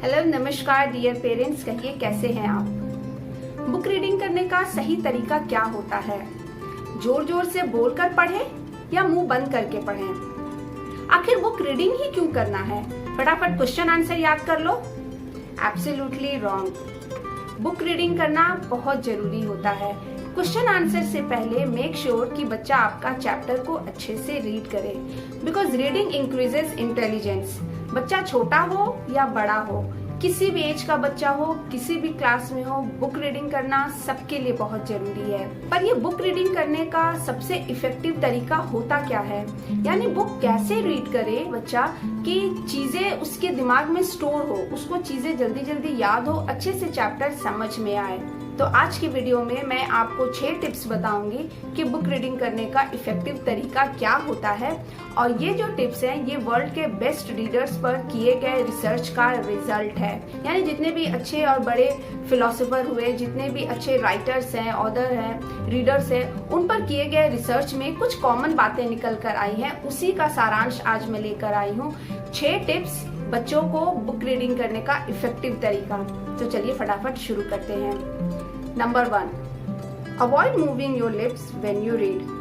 Hello नमस्कार dear parents, कहिए कैसे हैं आप। बुक रीडिंग करने का सही तरीका क्या होता है? जोर जोर से बोलकर पढ़ें या मुंह बंद करके पढ़ें? आखिर बुक रीडिंग ही क्यों करना है? फटाफट क्वेश्चन आंसर याद कर लो। Absolutely wrong. बुक रीडिंग करना बहुत जरूरी होता है। क्वेश्चन आंसर से पहले मेक श्योर कि बच्चा आपका चैप्टर को अच्छे से रीड करे, बिकॉज रीडिंग इंक्रीजेस इंटेलिजेंस। बच्चा छोटा हो या बड़ा हो, किसी भी एज का बच्चा हो, किसी भी क्लास में हो, बुक रीडिंग करना सबके लिए बहुत जरूरी है। पर ये बुक रीडिंग करने का सबसे इफेक्टिव तरीका होता क्या है, यानी बुक कैसे रीड करे बच्चा कि चीजें उसके दिमाग में स्टोर हो, उसको चीजें जल्दी जल्दी याद हो, अच्छे से चैप्टर समझ में आए। तो आज की वीडियो में मैं आपको 6 टिप्स बताऊंगी कि बुक रीडिंग करने का इफेक्टिव तरीका क्या होता है। और ये जो टिप्स हैं ये वर्ल्ड के बेस्ट रीडर्स पर किए गए रिसर्च का रिजल्ट है। यानी जितने भी अच्छे और बड़े फिलोसोफर हुए, जितने भी अच्छे राइटर्स हैं, ऑथर हैं, रीडर्स हैं, उन पर किए गए रिसर्च में कुछ कॉमन बातें निकल कर आई हैं। उसी का सारांश आज मैं लेकर आई हूँ। 6 टिप्स बच्चों को बुक रीडिंग करने का इफेक्टिव तरीका। तो चलिए फटाफट शुरू करते हैं। Number 1, avoid moving your lips when you read.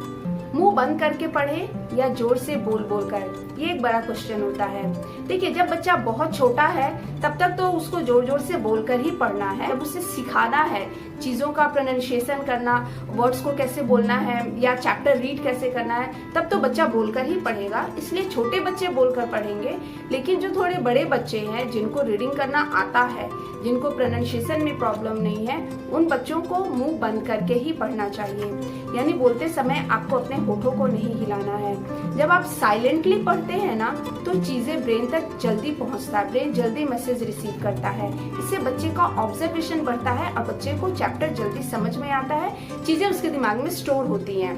मुंह बंद करके पढ़े या जोर से बोल बोल कर, ये एक बड़ा क्वेश्चन होता है। देखिए, जब बच्चा बहुत छोटा है तब तक तो उसको जोर जोर से बोलकर ही पढ़ना है। जब उसे सिखाना है चीजों का प्रोनाउंसिएशन करना, वर्ड्स को कैसे बोलना है या चैप्टर रीड कैसे करना है, तब तो बच्चा बोलकर ही पढ़ेगा। इसलिए छोटे बच्चे बोलकर पढ़ेंगे, लेकिन जो थोड़े बड़े बच्चे हैं जिनको रीडिंग करना आता है, जिनको प्रोनाउंसिएशन में प्रॉब्लम नहीं है, उन बच्चों को मुंह बंद करके ही पढ़ना चाहिए। यानी बोलते समय आपको अपने होठों को नहीं हिलाना है। जब आप साइलेंटली पढ़ते हैं ना, तो चीजें ब्रेन तक जल्दी पहुंचता है, ब्रेन जल्दी मैसेज रिसीव करता है। इससे बच्चे का ऑब्जर्वेशन बढ़ता है और बच्चे को चैप्टर जल्दी समझ में आता है, चीजें उसके दिमाग में स्टोर होती हैं।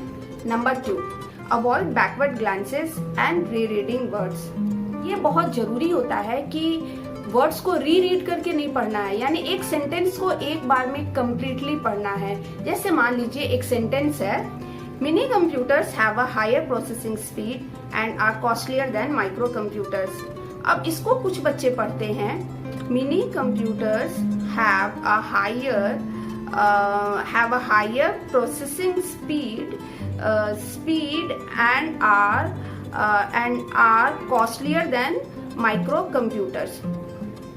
Number 2, avoid backward glances and re reading words. ये बहुत जरूरी होता है कि वर्ड्स को री रीड करके नहीं पढ़ना है, यानी एक सेंटेंस को एक बार में कंप्लीटली पढ़ना है। जैसे मान लीजिए एक सेंटेंस है, mini computers have a higher processing speed and are costlier than micro computers. अब इसको कुछ बच्चे पढ़ते हैं, mini computers have a higher processing speed and are costlier than micro computers.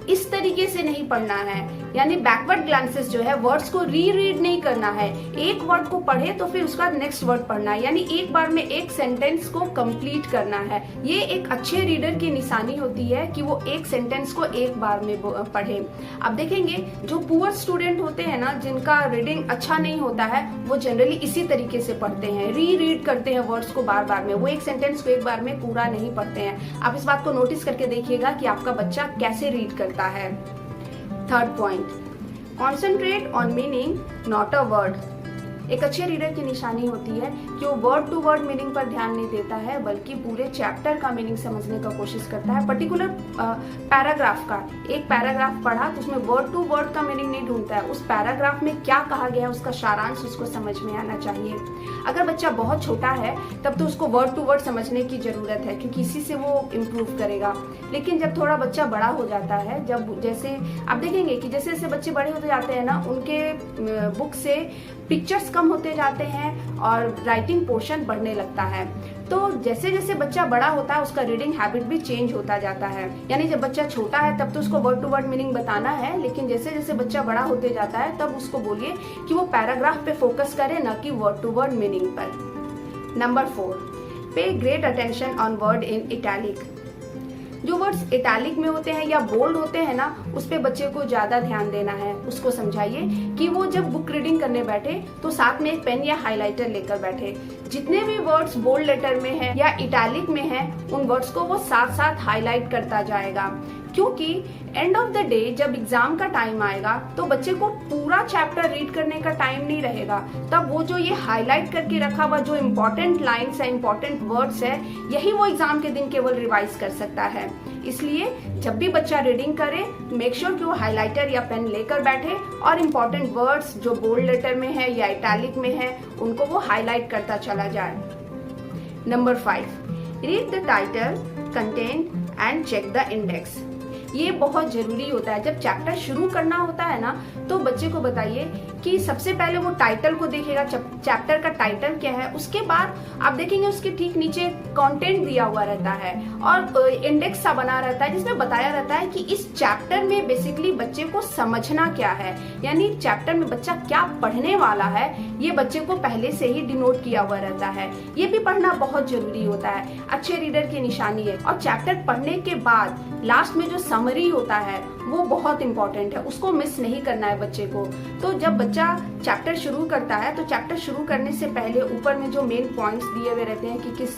इस तरीके से नहीं पढ़ना है, यानी बैकवर्ड ग्लांसेस जो है, वर्ड्स को री रीड नहीं करना है। एक वर्ड को पढ़े तो फिर उसका नेक्स्ट वर्ड पढ़ना है, यानी एक बार में एक सेंटेंस को कंप्लीट करना है। ये एक अच्छे रीडर की निशानी होती है कि वो एक सेंटेंस को एक बार में पढ़े। अब देखेंगे जो पुअर स्टूडेंट होते हैं ना, जिनका रीडिंग अच्छा नहीं होता है, वो जनरली इसी तरीके से पढ़ते हैं, री रीड करते हैं वर्ड्स को बार बार में, वो एक सेंटेंस को एक बार में पूरा नहीं पढ़ते हैं। आप इस बात को नोटिस करके देखिएगा कि आपका बच्चा कैसे रीड करता है। Third point, concentrate on meaning not a word. एक अच्छे रीडर की निशानी होती है कि वो वर्ड टू वर्ड मीनिंग पर ध्यान नहीं देता है, बल्कि पूरे चैप्टर का मीनिंग समझने का कोशिश करता है। पर्टिकुलर पैराग्राफ का, एक पैराग्राफ पढ़ा तो उसमें वर्ड टू वर्ड का मीनिंग नहीं ढूंढता है, उस पैराग्राफ में क्या कहा गया है उसका सारांश उसको समझ में आना चाहिए। अगर बच्चा बहुत छोटा है तब तो उसको वर्ड टू वर्ड समझने की जरूरत है, क्योंकि इसी से वो इम्प्रूव करेगा। लेकिन जब थोड़ा बच्चा बड़ा हो जाता है, जब जैसे आप देखेंगे कि जैसे जैसे बच्चे बड़े होते जाते हैं ना, उनके बुक से पिक्चर्स कम होते जाते हैं और राइटिंग पोर्शन बढ़ने लगता है। तो जैसे जैसे बच्चा बड़ा होता है उसका रीडिंग हैबिट भी चेंज होता जाता है। यानी जब बच्चा छोटा है तब तो उसको वर्ड टू वर्ड मीनिंग बताना है, लेकिन जैसे जैसे बच्चा बड़ा होते जाता है तब उसको बोलिए कि वो पैराग्राफ पे फोकस करे, न कि वर्ड टू वर्ड मीनिंग पर। नंबर 4, पे great attention on word in italic. जो वर्ड्स इटैलिक में होते हैं या बोल्ड होते हैं ना, उस पे बच्चे को ज्यादा ध्यान देना है। उसको समझाइए कि वो जब बुक रीडिंग करने बैठे तो साथ में एक पेन या हाइलाइटर लेकर बैठे। जितने भी वर्ड्स बोल्ड लेटर में है या इटैलिक में है, उन वर्ड्स को वो साथ साथ हाईलाइट करता जाएगा, क्योंकि एंड ऑफ द डे जब एग्जाम का टाइम आएगा तो बच्चे को पूरा चैप्टर रीड करने का टाइम नहीं रहेगा। तब वो जो ये हाईलाइट करके रखा हुआ जो इम्पोर्टेंट लाइन्स है, इम्पोर्टेंट वर्ड्स है, यही वो एग्जाम के दिन केवल रिवाइज कर सकता है। इसलिए जब भी बच्चा रीडिंग करे, मेक श्योर कि वो हाइलाइटर या पेन लेकर बैठे और इम्पोर्टेंट वर्ड्स जो बोल्ड लेटर में है या इटैलिक में है, उनको वो हाईलाइट करता चला जाए। Number 5, read the title, content and check the index. ये बहुत जरूरी होता है। जब चैप्टर शुरू करना होता है ना, तो बच्चे को बताइए कि सबसे पहले वो टाइटल को देखेगा, चैप्टर का टाइटल क्या है, उसके बाद आप देखेंगे उसके ठीक नीचे कंटेंट दिया हुआ रहता है और इंडेक्स सा बना रहता है जिसमें बताया रहता है कि इस चैप्टर में बेसिकली बच्चे को समझना क्या है, यानी चैप्टर में बच्चा क्या पढ़ने वाला है, ये बच्चे को पहले से ही डिनोट किया हुआ रहता है। ये भी पढ़ना बहुत जरूरी होता है, अच्छे रीडर की निशानी है। और चैप्टर पढ़ने के बाद लास्ट में जो समरी होता है वो बहुत इंपॉर्टेंट है, उसको मिस नहीं करना है बच्चे को। तो जब बच्चा चैप्टर शुरू करता है तो चैप्टर शुरू करने से पहले ऊपर में जो मेन पॉइंट्स दिए हुए रहते हैं कि किस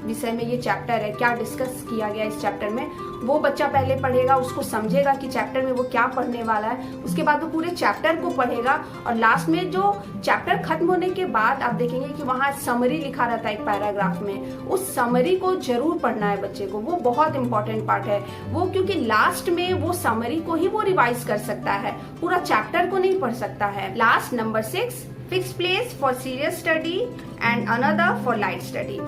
विषय में ये चैप्टर है, क्या डिस्कस किया गया इस चैप्टर में, वो बच्चा पहले पढ़ेगा, उसको समझेगा कि चैप्टर में वो क्या पढ़ने वाला है। उसके बाद वो पूरे चैप्टर को पढ़ेगा और लास्ट में जो चैप्टर खत्म होने के बाद आप देखेंगे कि वहाँ समरी लिखा रहता है एक पैराग्राफ में, उस समरी को जरूर पढ़ना है बच्चे को, वो बहुत इंपॉर्टेंट पार्ट है वो, क्योंकि लास्ट में वो समरी को ही वो रिवाइज कर सकता है, पूरा चैप्टर को नहीं पढ़ सकता है। Last number 6, fix place for serious study and another for light study.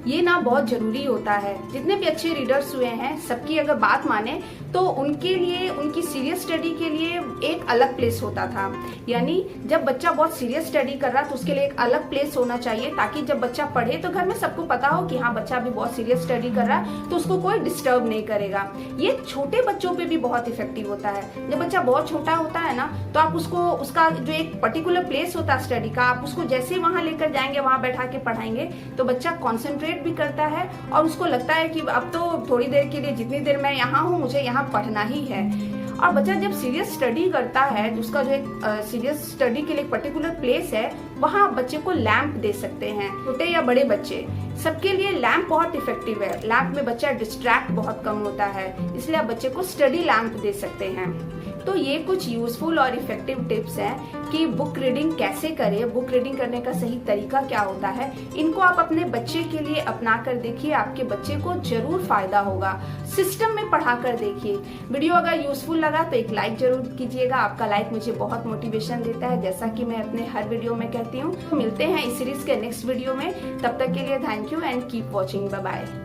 ये ना बहुत जरूरी होता है। जितने भी अच्छे रीडर्स हुए हैं सबकी अगर बात माने तो उनके लिए, उनकी सीरियस स्टडी के लिए एक अलग प्लेस होता था। यानी जब बच्चा बहुत सीरियस स्टडी कर रहा तो उसके लिए एक अलग प्लेस होना चाहिए, ताकि जब बच्चा पढ़े तो घर में सबको पता हो कि हाँ बच्चा अभी बहुत सीरियस स्टडी कर रहा है, तो उसको कोई डिस्टर्ब नहीं करेगा। ये छोटे बच्चों पे भी बहुत इफेक्टिव होता है। जब बच्चा बहुत छोटा होता है ना, तो आप उसको, उसका जो एक पर्टिकुलर प्लेस होता है स्टडी का, आप उसको जैसे ही वहां लेकर जाएंगे, वहां बैठा के पढ़ाएंगे, तो बच्चा कॉन्सेंट्रेट भी करता है और उसको लगता है कि अब तो थोड़ी देर के लिए, जितनी देर मैं यहाँ हूँ मुझे यहाँ पढ़ना ही है। और बच्चा जब सीरियस स्टडी करता है, उसका जो एक सीरियस स्टडी के लिए पर्टिकुलर प्लेस है, वहाँ बच्चे को लैंप दे सकते हैं। छोटे या बड़े बच्चे सबके लिए लैंप बहुत इफेक्टिव है। लैंप में बच्चा डिस्ट्रैक्ट बहुत कम होता है, इसलिए आप बच्चे को स्टडी लैंप दे सकते हैं। तो ये कुछ यूजफुल और इफेक्टिव टिप्स हैं कि बुक रीडिंग कैसे करें, बुक रीडिंग करने का सही तरीका क्या होता है। इनको आप अपने बच्चे के लिए अपना कर देखिए, आपके बच्चे को जरूर फायदा होगा। सिस्टम में पढ़ा कर देखिए। वीडियो अगर यूजफुल लगा तो एक लाइक जरूर कीजिएगा, आपका लाइक मुझे बहुत मोटिवेशन देता है, जैसा कि मैं अपने हर वीडियो में कहती हूँ। मिलते हैं इस सीरीज के नेक्स्ट वीडियो में, तब तक के लिए thank you and keep watching. Bye bye.